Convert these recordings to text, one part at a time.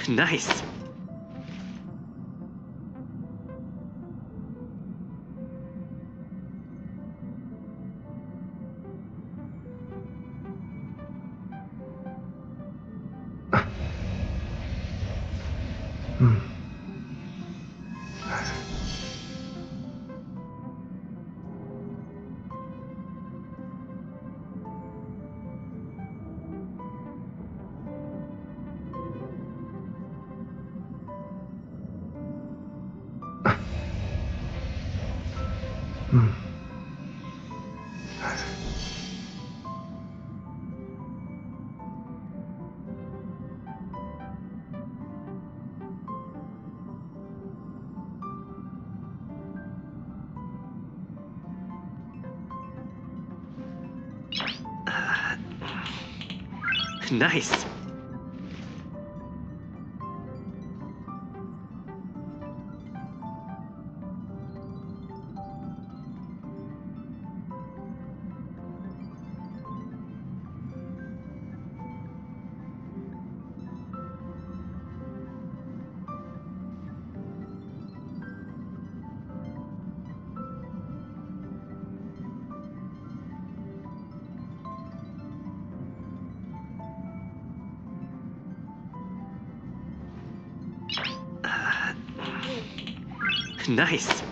Nice. Nice. Nice.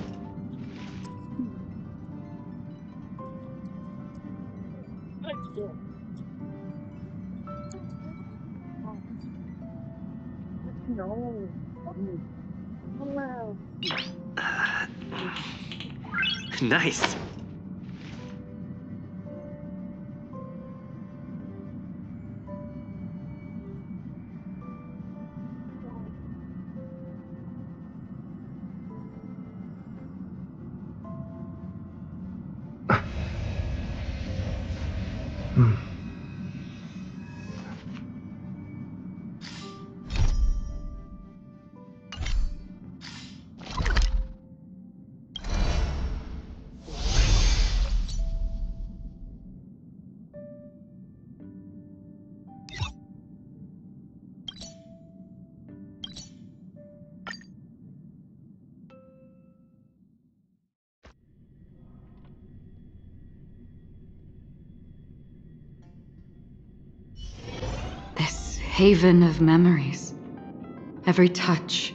No. Hello. Nice. This haven of memories. Every touch,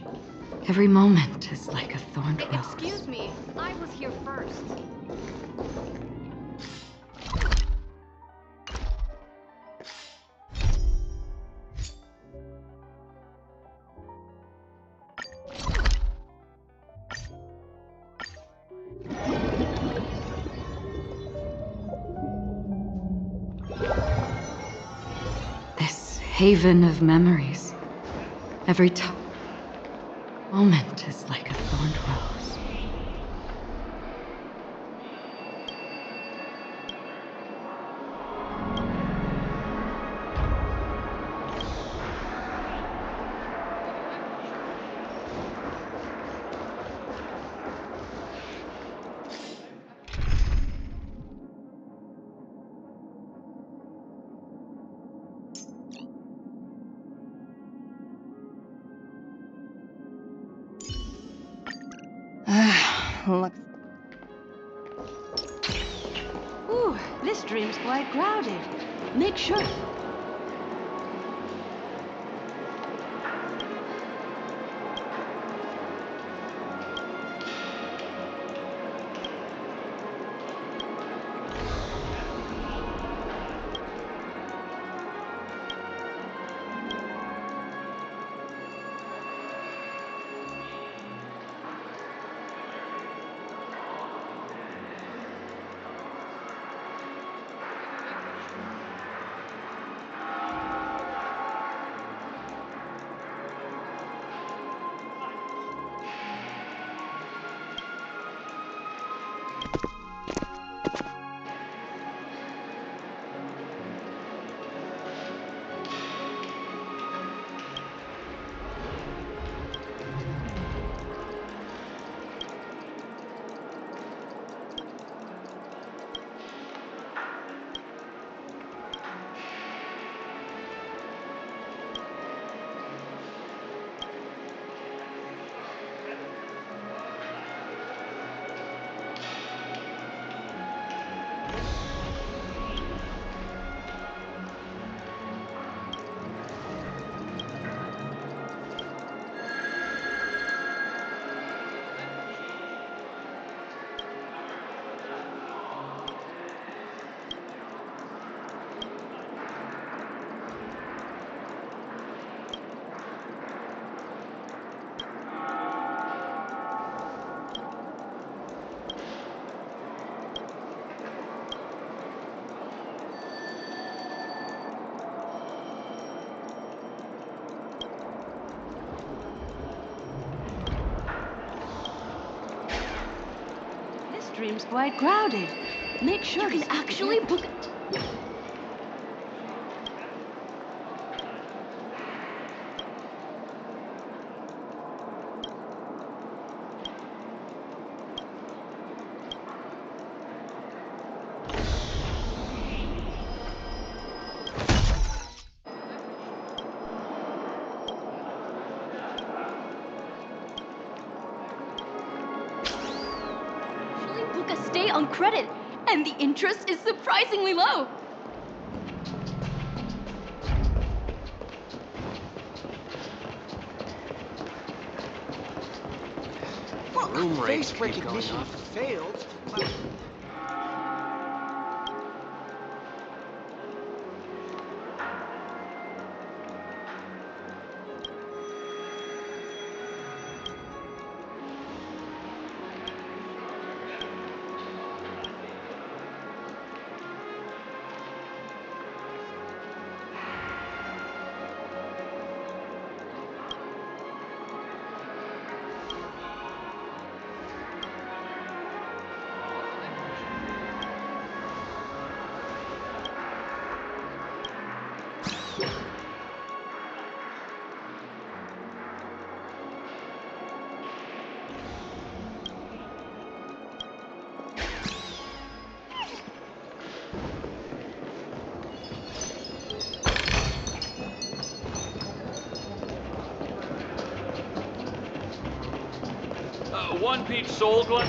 every moment is like a thorned rose. Excuse me, I was here first. This haven of memories. Every moment is like a thorned rose. Look. Ooh, this dream's quite crowded. Make sure. dream's quite crowded. Make sure You can actually book. Book a stay on credit, and the interest is surprisingly low. Room rates Face keep going recognition up. failed. One peach soul glen.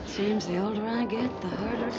Seems the older I get, the harder.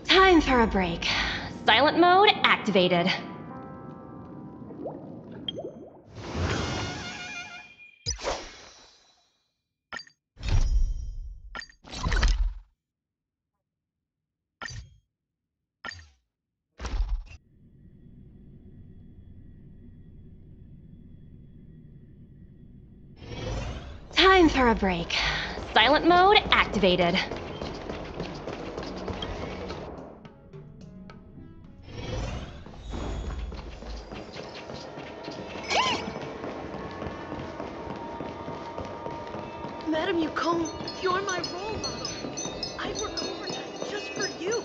Time for a break. Silent mode activated. Time for a break. Silent mode activated. Madam Yukon, you're my role model. I work overtime just for you.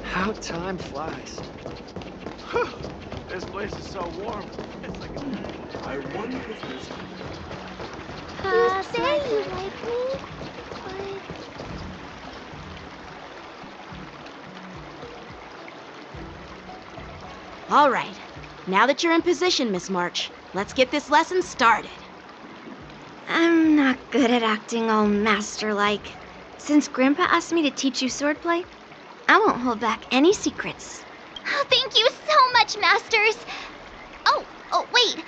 How time flies. Whew, this place is so warm. It's like I wonder if there's... You say you like me, but... All right. Now that you're in position, Miss March, let's get this lesson started. I'm not good at acting all master-like. Since Grandpa asked me to teach you swordplay, I won't hold back any secrets. Oh, thank you so much, Masters. Oh, wait.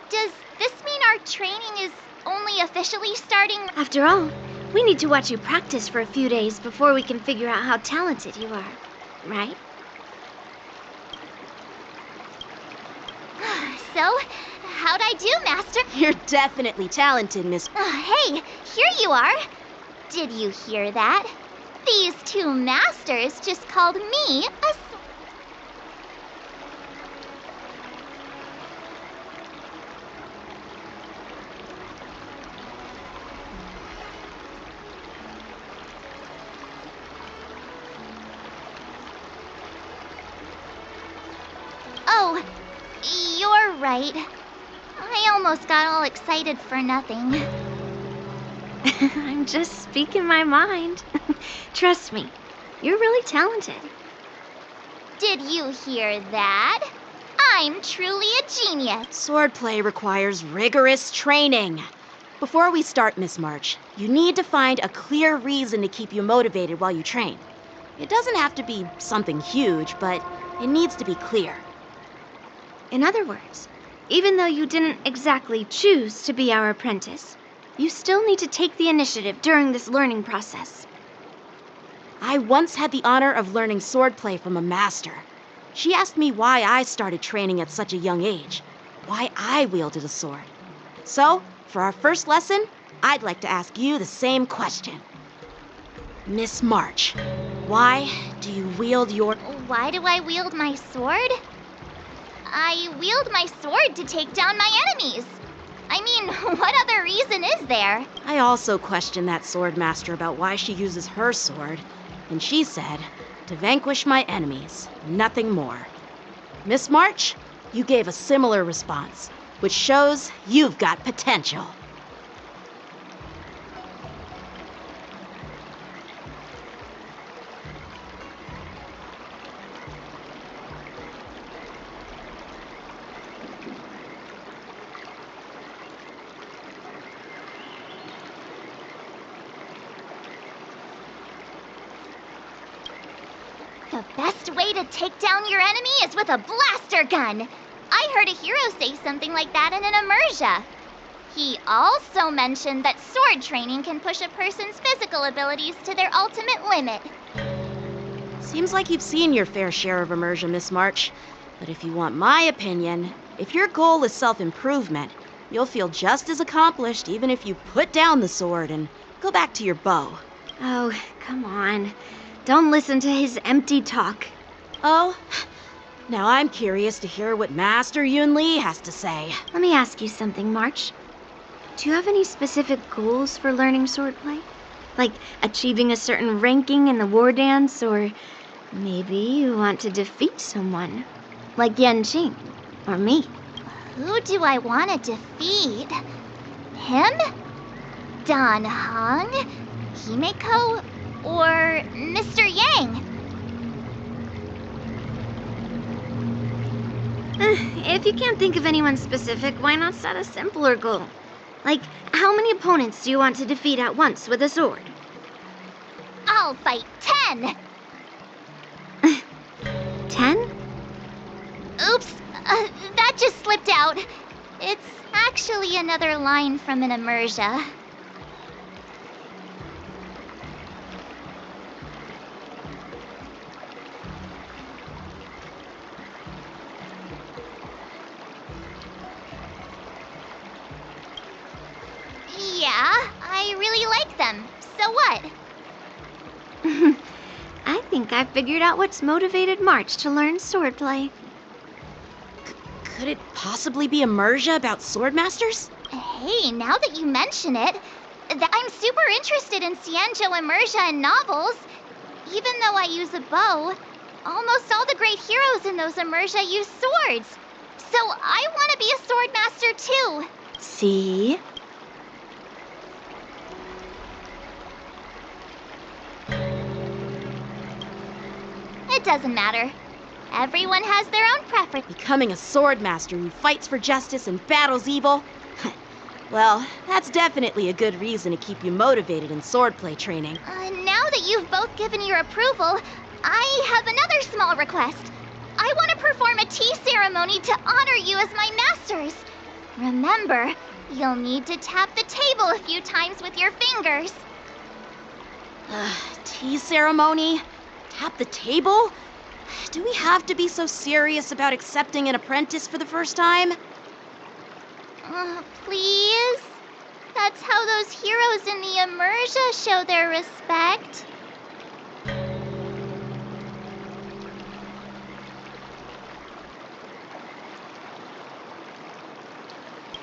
Does this mean our training is only officially starting? After all, we need to watch you practice for a few days before we can figure out how talented you are, right? So, how'd I do, Master? You're definitely talented, Miss... Hey, here you are. Did you hear that? These two masters just called me a... Oh, you're right. I almost got all excited for nothing. I'm just speaking my mind. Trust me, you're really talented. Did you hear that? I'm truly a genius. Swordplay requires rigorous training. Before we start, Miss March, you need to find a clear reason to keep you motivated while you train. It doesn't have to be something huge, but it needs to be clear. In other words, even though you didn't exactly choose to be our apprentice, you still need to take the initiative during this learning process. I once had the honor of learning swordplay from a master. She asked me why I started training at such a young age, why I wielded a sword. So, for our first lesson, I'd like to ask you the same question. Miss March, why do you wield your... Why do I wield my sword? I wield my sword to take down my enemies. I mean, what other reason is there? I also questioned that sword master about why she uses her sword, and she said, to vanquish my enemies, nothing more. Miss March, you gave a similar response, which shows you've got potential. The best way to take down your enemy is with a blaster gun. I heard a hero say something like that in an immersia. He also mentioned that sword training can push a person's physical abilities to their ultimate limit. Seems like you've seen your fair share of immersion, Miss March. But if you want my opinion, if your goal is self-improvement, you'll feel just as accomplished even if you put down the sword and go back to your bow. Oh, come on. Don't listen to his empty talk. Oh, now I'm curious to hear what Master Yun Li has to say. Let me ask you something, March. Do you have any specific goals for learning swordplay? Like achieving a certain ranking in the war dance, or maybe you want to defeat someone, like Yan Qing, or me? Who do I want to defeat? Him? Dan Heng? Himeko? Or Mr. Yang? If you can't think of anyone specific, why not set a simpler goal? Like, how many opponents do you want to defeat at once with a sword? I'll fight 10! 10? Oops, that just slipped out. It's actually another line from an immersia. Yeah, I really like them. So what? I think I figured out what's motivated March to learn swordplay. Could it possibly be immersia about swordmasters? Hey, now that you mention it, I'm super interested in Xianzhou immersia and novels. Even though I use a bow, almost all the great heroes in those immersia use swords. So I want to be a swordmaster too. See? It doesn't matter. Everyone has their own preference. Becoming a swordmaster who fights for justice and battles evil? Well, that's definitely a good reason to keep you motivated in swordplay training. Now that you've both given your approval, I have another small request. I want to perform a tea ceremony to honor you as my masters. Remember, you'll need to tap the table a few times with your fingers. Tea ceremony? Tap the table? Do we have to be so serious about accepting an apprentice for the first time? Please? That's how those heroes in the immersia show their respect.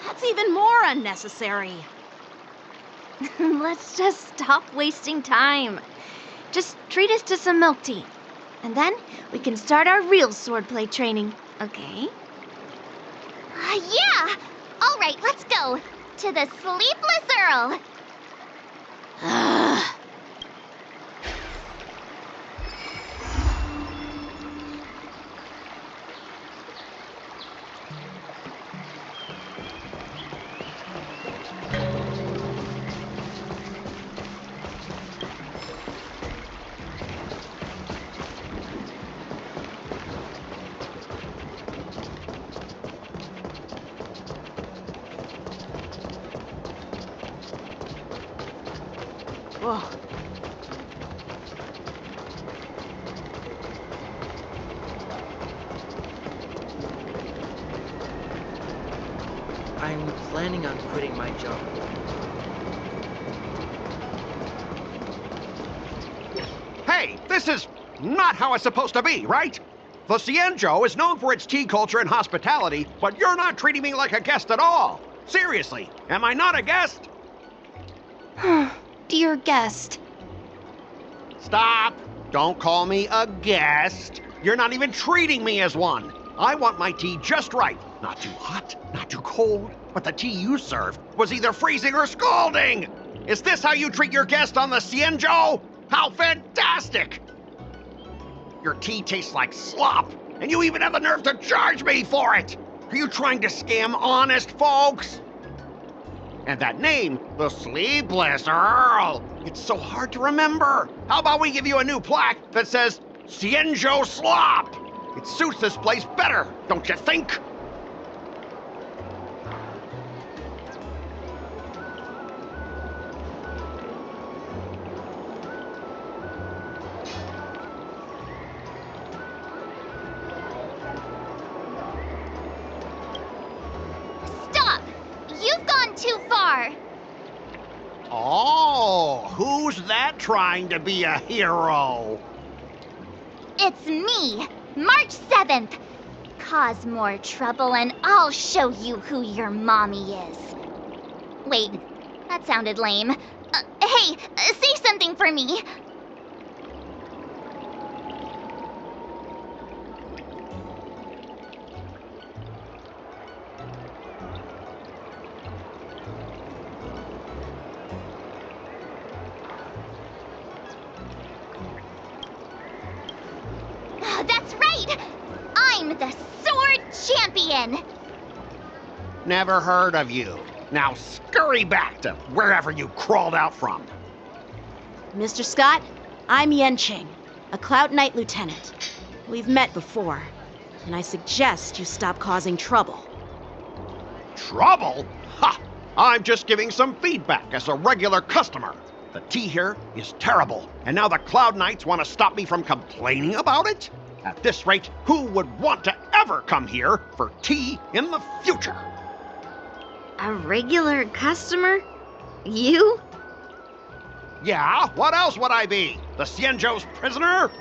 That's even more unnecessary. Let's just stop wasting time. Just treat us to some milk tea. And then we can start our real swordplay training. Okay. Yeah! All right, let's go. To the Sleepless Earl. Whoa. I'm planning on quitting my job. Hey, this is not how it's supposed to be, right? The Cienjo is known for its tea culture and hospitality, but you're not treating me like a guest at all. Seriously, am I not a guest? Dear guest. Stop! Don't call me a guest. You're not even treating me as one. I want my tea just right. Not too hot, not too cold, but the tea you served was either freezing or scalding. Is this how you treat your guest on the Cienjo? How fantastic! Your tea tastes like slop, and you even have the nerve to charge me for it! Are you trying to scam honest folks? And that name, the Sleepless Earl, it's so hard to remember. How about we give you a new plaque that says Cienjo Slop? It suits this place better, don't you think? Stop! You've gone too far. Oh, who's that trying to be a hero? It's me, March 7th. Cause more trouble and I'll show you who your mommy is. Wait, that sounded lame. Hey, say something for me. That's right! I'm the Sword Champion! Never heard of you. Now scurry back to wherever you crawled out from. Mr. Scott, I'm Yenching, a Cloud Knight Lieutenant. We've met before, and I suggest you stop causing trouble. Trouble? Ha! I'm just giving some feedback as a regular customer. The tea here is terrible, and now the Cloud Knights want to stop me from complaining about it? At this rate, who would want to ever come here for tea in the future? A regular customer? You? Yeah, what else would I be? The Cienjo's prisoner?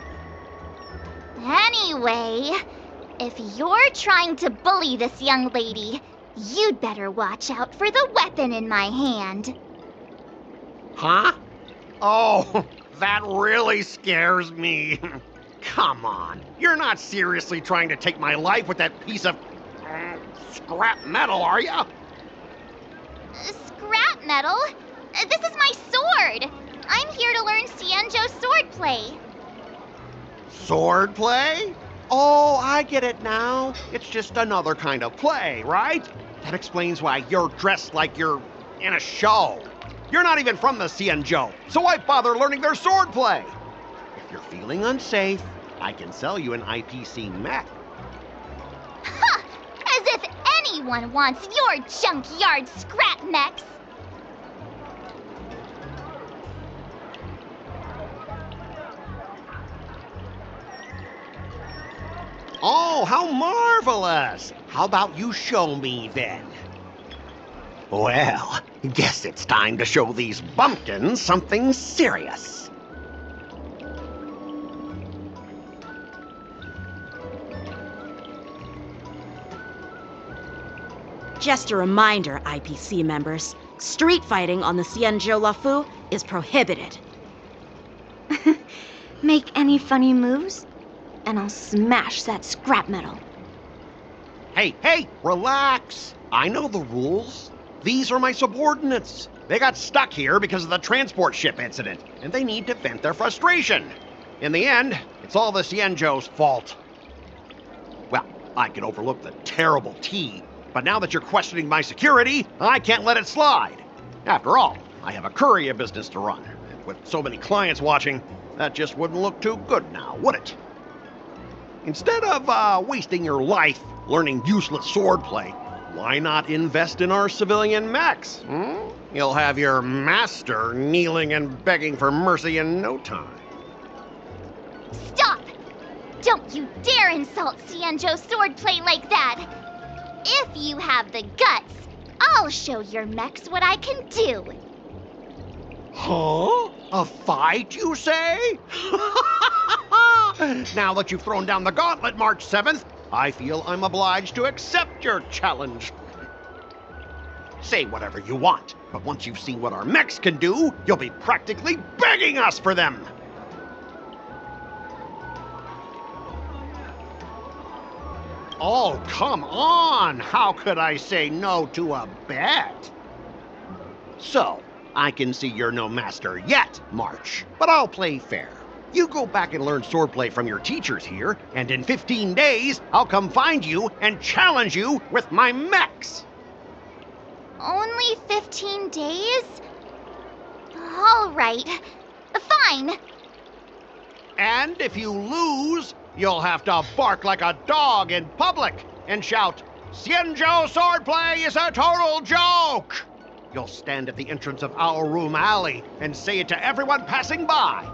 Anyway, if you're trying to bully this young lady, you'd better watch out for the weapon in my hand. Huh? Oh, that really scares me. Come on, you're not seriously trying to take my life with that piece of scrap metal, are you? Scrap metal? This is my sword! I'm here to learn Cienjo swordplay. Swordplay? Oh, I get it now. It's just another kind of play, right? That explains why you're dressed like you're in a show. You're not even from the Cienjo, so why bother learning their swordplay? If you're feeling unsafe, I can sell you an IPC mech. Ha! As if anyone wants your junkyard scrap mechs! Oh, how marvelous! How about you show me then? Well, guess it's time to show these bumpkins something serious. Just a reminder, IPC members, street fighting on the Cienjo Lafu is prohibited. Make any funny moves, and I'll smash that scrap metal. Hey, relax. I know the rules. These are my subordinates. They got stuck here because of the transport ship incident, and they need to vent their frustration. In the end, it's all the Xianzhou's fault. Well, I can overlook the terrible tea, but now that you're questioning my security, I can't let it slide. After all, I have a courier business to run. With so many clients watching, that just wouldn't look too good now, would it? Instead of wasting your life learning useless swordplay, why not invest in our civilian mechs? You'll have your master kneeling and begging for mercy in no time. Stop! Don't you dare insult Xianzhou swordplay like that! If you have the guts, I'll show your mechs what I can do. Huh? A fight, you say? Now that you've thrown down the gauntlet, March 7th, I feel I'm obliged to accept your challenge. Say whatever you want, but once you've seen what our mechs can do, you'll be practically begging us for them. Oh, come on! How could I say no to a bet? So, I can see you're no master yet, March, but I'll play fair. You go back and learn swordplay from your teachers here, and in 15 days, I'll come find you and challenge you with my mechs. Only 15 days? All right. Fine. And if you lose, you'll have to bark like a dog in public and shout, "Xianzhou swordplay is a total joke!" You'll stand at the entrance of our room alley and say it to everyone passing by.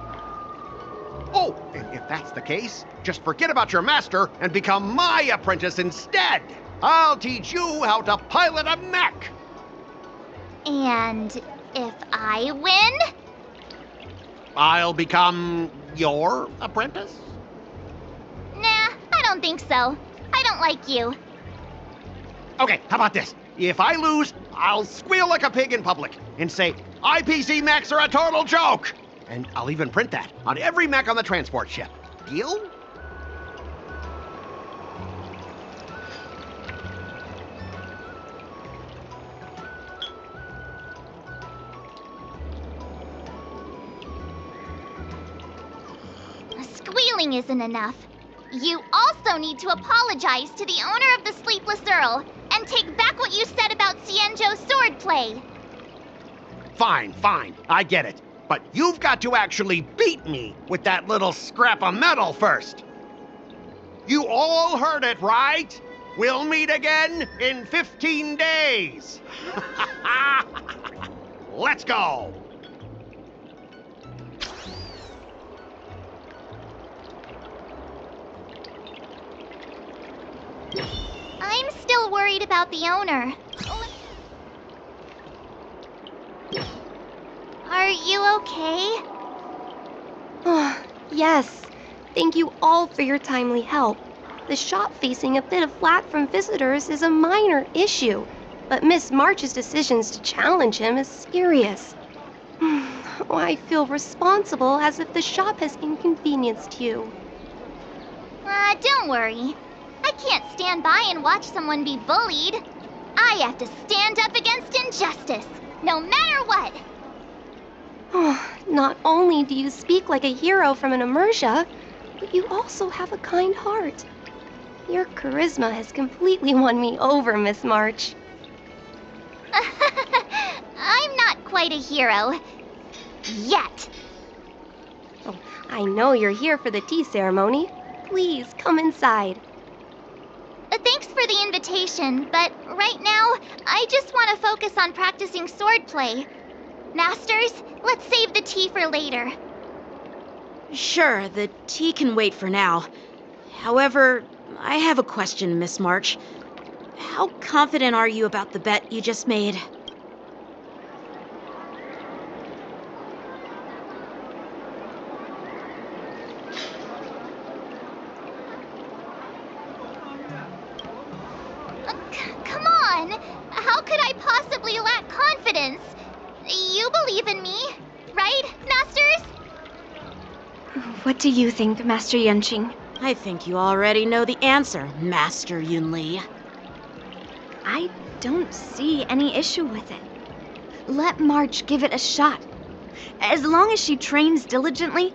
Oh, and if that's the case, just forget about your master and become my apprentice instead. I'll teach you how to pilot a mech. And if I win? I'll become your apprentice? Nah, I don't think so. I don't like you. Okay, how about this? If I lose, I'll squeal like a pig in public and say, IPC mechs are a total joke! And I'll even print that on every mech on the transport ship. Deal? Squealing isn't enough. You also need to apologize to the owner of the Sleepless Earl and take back what you said about Xianzhou swordplay. Fine, I get it. But you've got to actually beat me with that little scrap of metal first. You all heard it, right? We'll meet again in 15 days. Let's go. I'm still worried about the owner. Are you okay? Yes. Thank you all for your timely help. The shop facing a bit of flack from visitors is a minor issue, but Miss March's decisions to challenge him is serious. I feel responsible as if the shop has inconvenienced you. Don't worry. I can't stand by and watch someone be bullied. I have to stand up against injustice, no matter what. Not only do you speak like a hero from an immersia, but you also have a kind heart. Your charisma has completely won me over, Miss March. I'm not quite a hero. Yet. Oh, I know you're here for the tea ceremony. Please, come inside. Thanks for the invitation, but right now, I just want to focus on practicing swordplay. Masters, let's save the tea for later. Sure, the tea can wait for now. However, I have a question, Miss March. How confident are you about the bet you just made? Come on! How could I possibly lack confidence? You believe in me, right, Masters? What do you think, Master Yanqing? I think you already know the answer, Master Yunli. I don't see any issue with it. Let March give it a shot. As long as she trains diligently,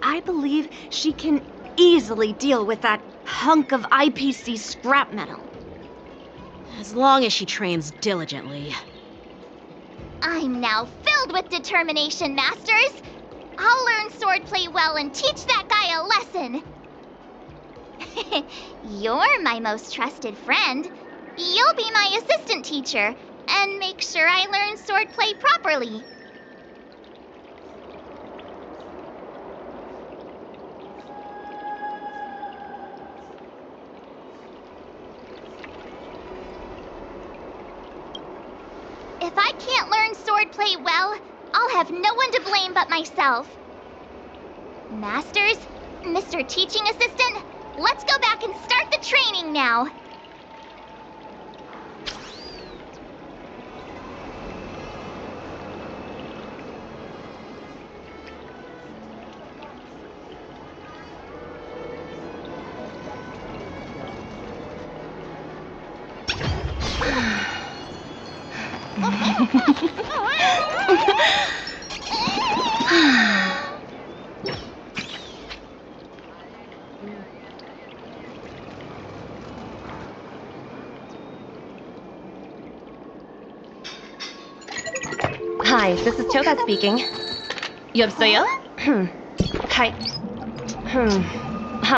I believe she can easily deal with that hunk of IPC scrap metal. As long as she trains diligently. I'm now filled with determination, Masters. I'll learn swordplay well and teach that guy a lesson. You're my most trusted friend. You'll be my assistant teacher and make sure I learn swordplay properly. If I can't learn swordplay well, I'll have no one to blame but myself. Masters, Mr. Teaching Assistant, let's go back and start the training now. Hi, this is Choga speaking. 여보세요? Hi.